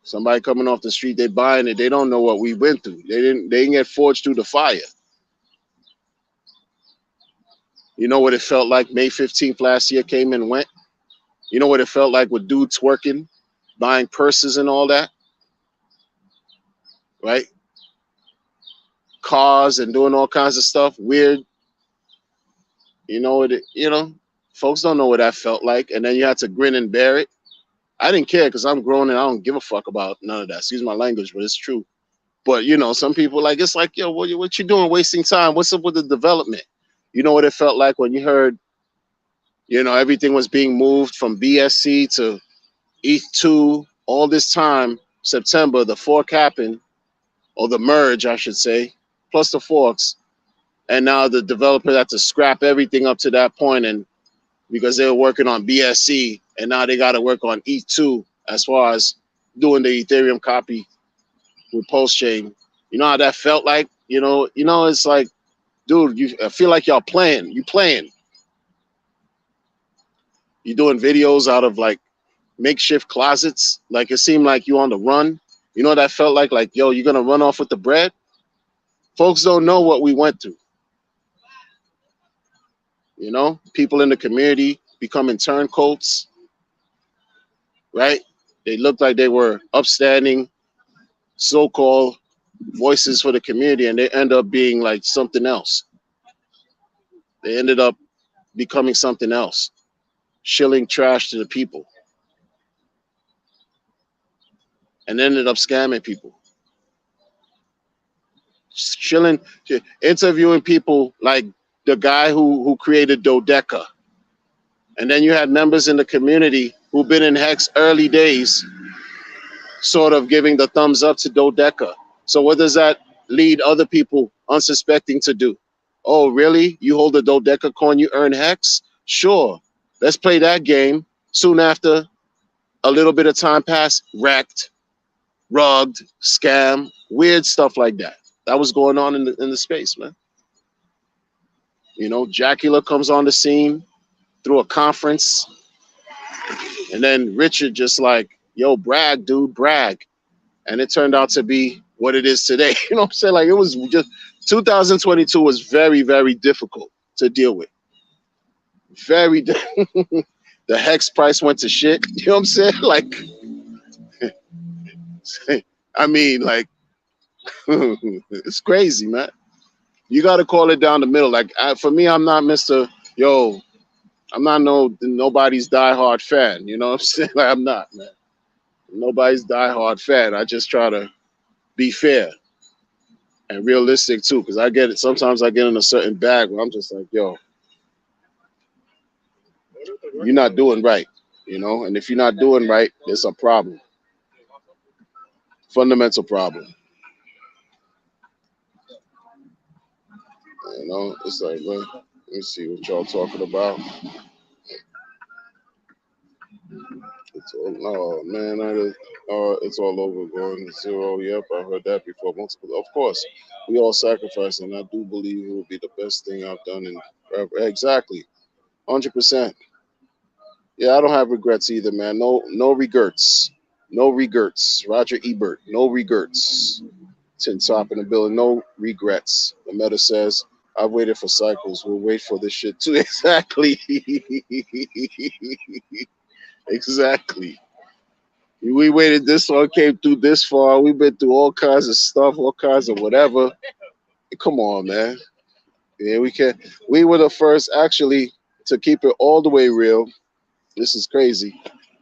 Speaker 1: Somebody coming off the street, they buying it, they don't know what we went through. They didn't get forged through the fire. You know what it felt like May 15th last year came and went? You know what it felt like with dudes twerking, buying purses and all that? Right? Cars and doing all kinds of stuff, weird. Folks don't know what that felt like. And then you had to grin and bear it. I didn't care because I'm grown and I don't give a fuck about none of that. Excuse my language, but it's true. But, some people it's like, yo, what you doing wasting time? What's up with the development? You know what it felt like when you heard, everything was being moved from BSC to ETH2 all this time, September, the fork happened, or the merge, I should say, plus the forks. And now the developer had to scrap everything up to that point, and because they were working on BSC, and now they got to work on ETH2 as far as doing the Ethereum copy with Pulse Chain. You know how that felt like? It's like, dude, I feel like y'all playing. You playing. You doing videos out of like makeshift closets. Like it seemed like you on the run. You know what that felt like? Like, yo, you're going to run off with the bread? Folks don't know what we went through. People in the community becoming turncoats, right? They looked like they were upstanding, so-called voices for the community, and they end up being like something else. They ended up becoming something else. shilling trash to the people and ended up scamming people. Shilling, interviewing people like the guy who created Dodeca. And then you had members in the community who've been in Hex early days, sort of giving the thumbs up to Dodeca. So what does that lead other people unsuspecting to do? Oh, really? You hold a Dodeca coin, you earn Hex? Sure. Let's play that game. Soon after, a little bit of time passed, wrecked, rugged, scam, weird stuff like that. That was going on in the space, man. You know, Jacula comes on the scene through a conference, and then Richard just like, yo, brag, dude, brag. And it turned out to be what it is today. You know what I'm saying? Like, it was just 2022 was very, very difficult to deal with. Very the Hex price went to shit. You know what I'm saying? Like, I mean, like, it's crazy, man. You got to call it down the middle. Like, for me, I'm not Mr. Yo, I'm not nobody's diehard fan. You know what I'm saying? Like, I'm not, man. Nobody's diehard fan. I just try to be fair and realistic too, because I get it. Sometimes I get in a certain bag where I'm just like, yo, you're not doing right, you know. And if you're not doing right, there's a problem, fundamental problem. You know, it's like, well, let me see what y'all talking about. It's all, oh man, it's all over going to zero. Yep, I heard that before. Multiple, of course, we all sacrifice, and I do believe it will be the best thing I've done in forever. Exactly, 100%. Yeah, I don't have regrets either, man. No regrets. No regrets. Roger Ebert, no regrets. Tin top in the building, no regrets. The meta says, I've waited for cycles. We'll wait for this shit too. Exactly. Exactly. We waited this long, came through this far. We've been through all kinds of stuff, all kinds of whatever. Come on, man. Yeah, we can. We were the first, actually, to keep it all the way real. This is crazy.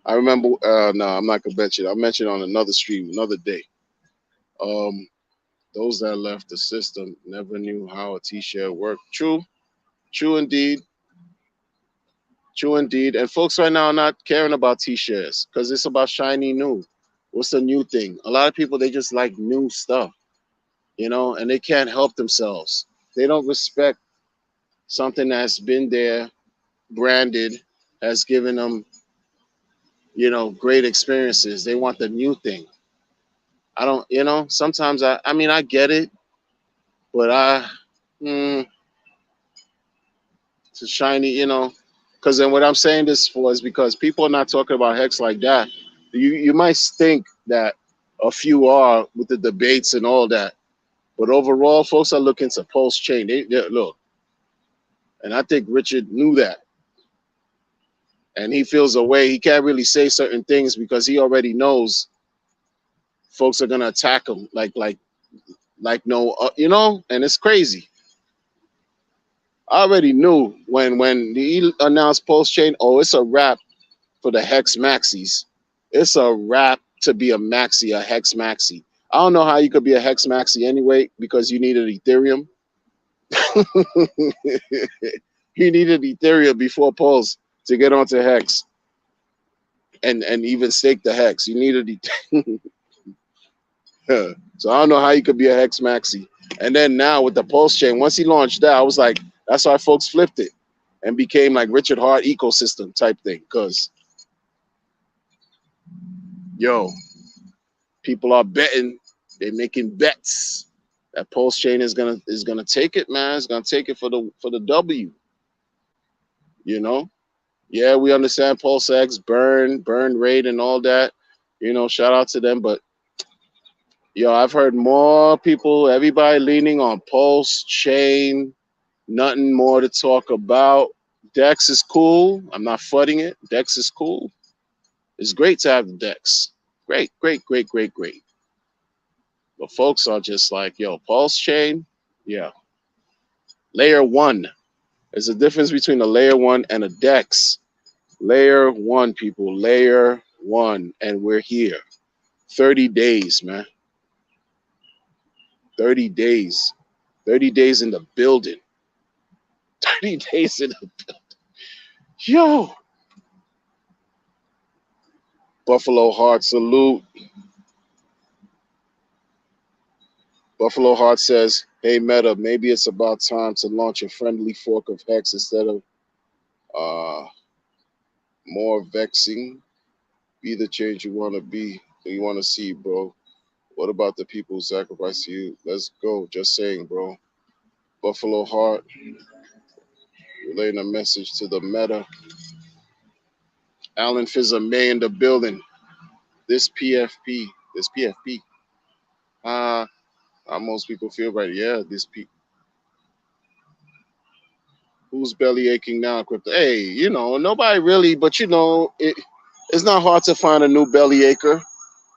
Speaker 1: I remember. No, I'm not gonna mention it. I'll mention it on another stream, another day. Um, those that left the system never knew how a T-share worked. True, true indeed, true indeed. And folks right now are not caring about T-shares because it's about shiny new. What's the new thing? A lot of people, they just like new stuff, you know, and they can't help themselves. They don't respect something that's been there, branded, has given them, you know, great experiences. They want the new thing. I don't, you know, sometimes I mean, I get it, but mm, it's a shiny, you know, because then what I'm saying this for is because people are not talking about Hex like that. You might think that a few are with the debates and all that, but overall, folks are looking to post chain. They look, and I think Richard knew that, and he feels a way. He can't really say certain things because he already knows folks are gonna attack him like no, you know, and it's crazy. I already knew when he announced post chain. Oh, it's a wrap for the Hex Maxis. It's a wrap to be a maxi, a Hex Maxi. I don't know how you could be a Hex Maxi anyway because you needed Ethereum. You needed Ethereum before Pulse to get onto Hex and even stake the Hex. You needed so I don't know how you could be a Hex Maxi. And then now with the Pulse chain, once he launched that, I was like, that's why folks flipped it and became like Richard Hart ecosystem type thing. Because yo, people are betting, they're making bets that Pulse chain is gonna take it, man. It's gonna take it for the W. You know, yeah, we understand Pulse X, burn rate, and all that. You know, shout out to them, but yo, I've heard more people, everybody leaning on Pulse chain. Nothing more to talk about. Dex is cool. I'm not fudding it. Dex is cool. It's great to have the Dex. Great, great, great, great, great. But folks are just like, yo, Pulse chain, yeah. Layer one. There's a difference between a layer one and a Dex. Layer one, people. Layer one. And we're here. 30 days, man. 30 days. 30 days in the building. 30 days in the yo. Buffalo Heart salute. Buffalo Heart says, hey Meta, maybe it's about time to launch a friendly fork of Hex instead of uh more vexing. Be the change you wanna be, you wanna see, bro. What about the people who sacrifice you? Let's go. Just saying, bro. Buffalo Heart, relaying a message to the Meta. Alan Fizzer May in the building. This PFP. This PFP. How most people feel right. Yeah, this P. Who's belly aching now, crypto? Hey, nobody really, but it's not hard to find a new belly acher.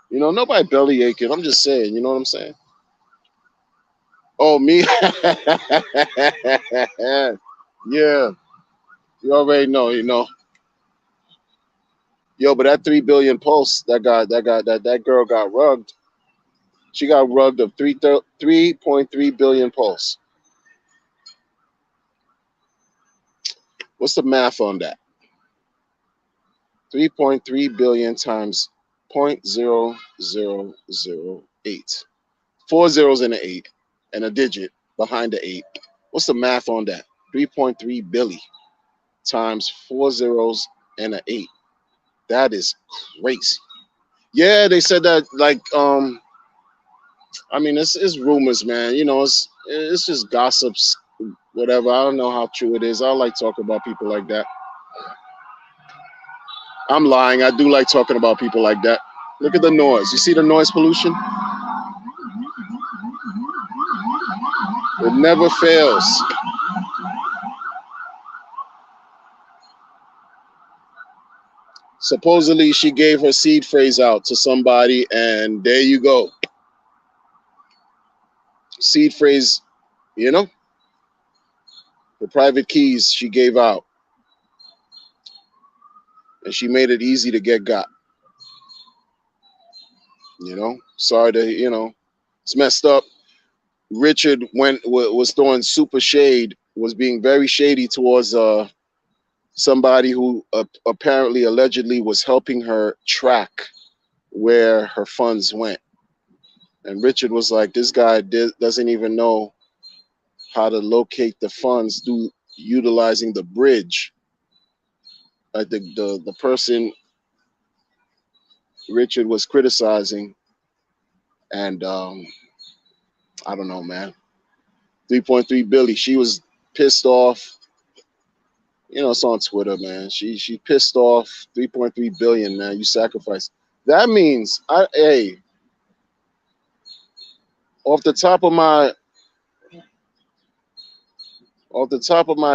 Speaker 1: Nobody belly aching. I'm just saying, you know what I'm saying? Oh, me? Yeah, you already know. Yo, but that 3 billion pulse, that girl got rugged. She got rugged of 3.3 billion pulse. What's the math on that? 3.3 billion times 0.0008. Four zeros and an eight, and a digit behind the eight. What's the math on that? 3.3 billion times four zeros and an eight. That is crazy. Yeah, they said that I mean it's rumors, man. It's just gossips, whatever. I don't know how true it is. I like talking about people like that. I'm lying. I do like talking about people like that. Look at the noise. You see the noise pollution? It never fails. Supposedly, she gave her seed phrase out to somebody, and there you go. Seed phrase, you know, the private keys she gave out, and she made it easy to get got. Sorry to, it's messed up. Richard was throwing super shade, was being very shady towards somebody who apparently allegedly was helping her track where her funds went. And Richard was like, this guy doesn't even know how to locate the funds through utilizing the bridge. Like the person Richard was criticizing, and I don't know, man. 3.3 billion. She was pissed off. It's on Twitter, man. She pissed off. 3.3 billion, man. You sacrificed. That means hey, off the top of my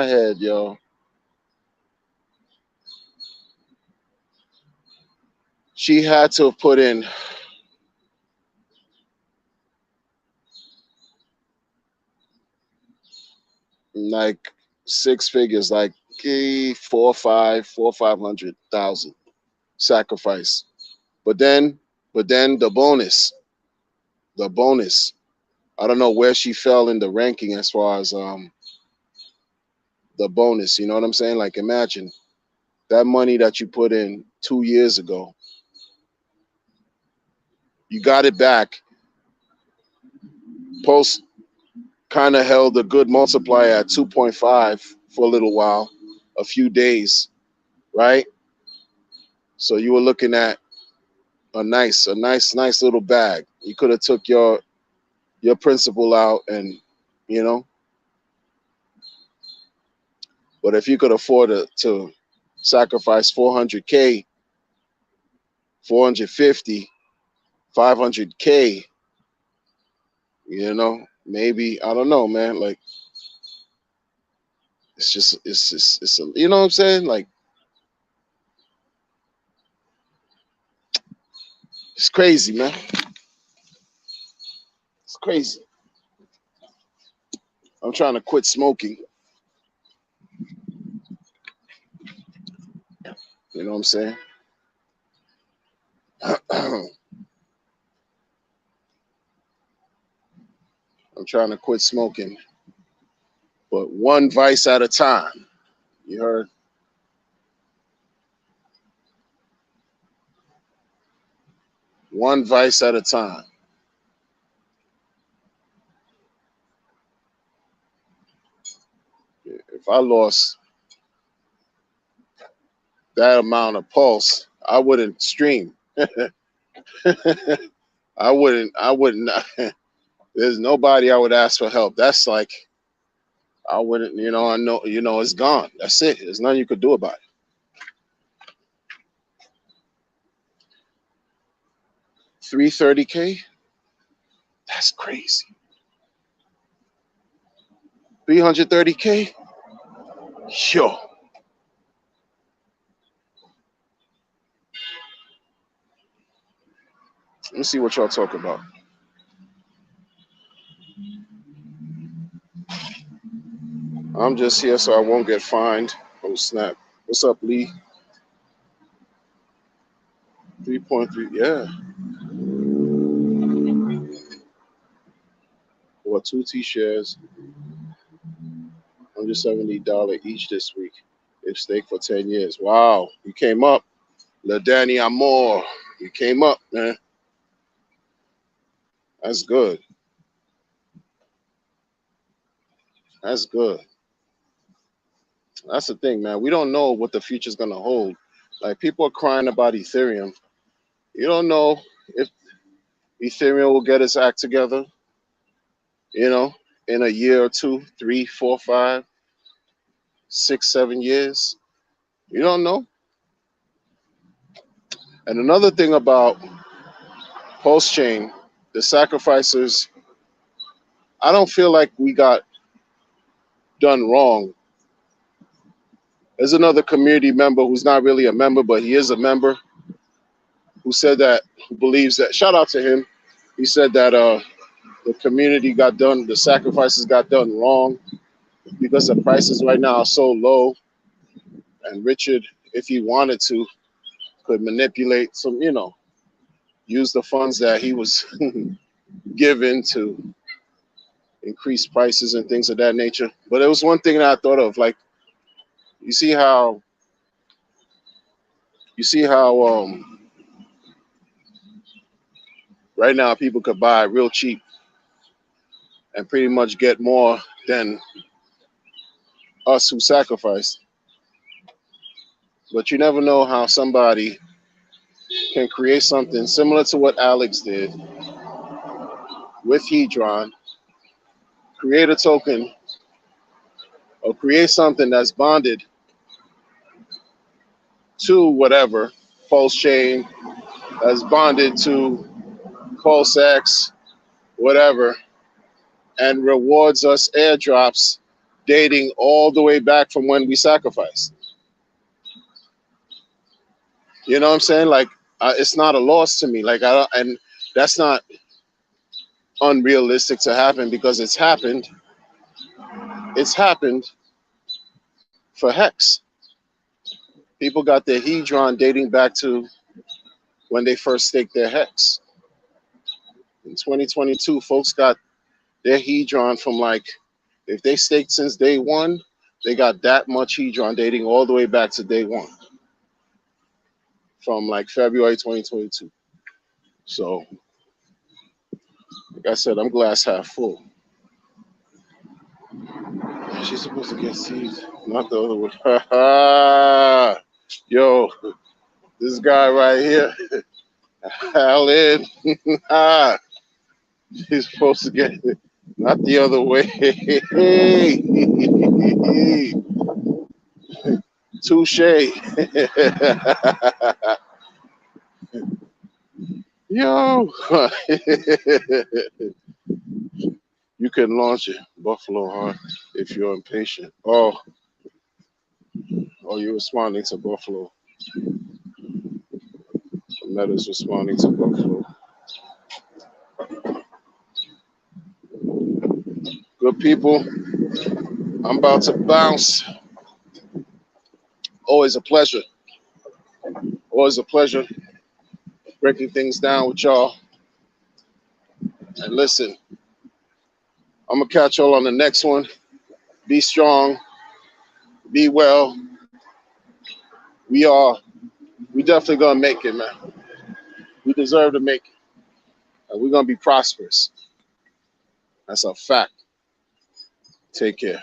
Speaker 1: head, yo, she had to have put in like six figures, like 500,000 sacrifice. But then the bonus. I don't know where she fell in the ranking as far as the bonus. You know what I'm saying? Like imagine that money that you put in 2 years ago, you got it back. Post kind of held a good multiplier at 2.5 for a little while, a few days, right? So you were looking at a nice little bag. You could have took your principal out, and you know, but if you could afford to sacrifice 400K, 450, 500K, maybe I don't know, man. Like you know what I'm saying? Like it's crazy, man. It's crazy. I'm trying to quit smoking. You know what I'm saying? I'm trying to quit smoking, but one vice at a time. You heard? One vice at a time. If I lost that amount of pulse, I wouldn't stream. I wouldn't. There's nobody I would ask for help. That's like, I wouldn't, I know, it's gone. That's it. There's nothing you could do about it. 330K? That's crazy. 330K? Yo. Let me see what y'all talk about. I'm just here so I won't get fined. Oh, snap. What's up, Lee? 3.3. Yeah. Or 2 T-shares, $170 each this week. If stake for 10 years. Wow. You came up. La Danny Amor. You came up, man. That's good. That's good. That's the thing, man. We don't know what the future's gonna hold. Like, people are crying about Ethereum. You don't know if Ethereum will get its act together, you know, in a year or 2, 3, 4, 5, 6, 7 years. You don't know. And another thing about Pulse Chain, the sacrificers, I don't feel like we got done wrong. There's another community member who's not really a member, but he is a member, who said that, who believes that, shout out to him. He said that the community got done, the sacrifices got done wrong because the prices right now are so low. And Richard, if he wanted to, could manipulate some, use the funds that he was given to increase prices and things of that nature. But there was one thing that I thought of, like, you see how right now people could buy real cheap and pretty much get more than us who sacrificed. But you never know how somebody can create something similar to what Alex did with Hedron, create a token or create something that's bonded to whatever, Pulse Chain, that's bonded to Pulse X, whatever, and rewards us airdrops dating all the way back from when we sacrificed. You know what I'm saying? Like, it's not a loss to me. Like, and that's not unrealistic to happen because it's happened. It's happened for Hex. People got their Hedron dating back to when they first staked their Hex. In 2022, folks got their Hedron from, like, if they staked since day one, they got that much Hedron dating all the way back to day one from like February 2022. So, like I said, I'm glass half full. She's supposed to get seeds, not the other one. Yo, this guy right here, Alan, he's supposed to get it, not the other way. Touche. Yo, you can launch it, Buffalo, huh? If you're impatient. Oh, you're responding to Buffalo. Meta's responding to Buffalo. Good people, I'm about to bounce. Always a pleasure. Always a pleasure breaking things down with y'all. And listen, I'm gonna catch y'all on the next one. Be strong, be well. We definitely gonna make it, man. We deserve to make it. And we're gonna be prosperous. That's a fact. Take care.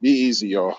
Speaker 1: Be easy, y'all.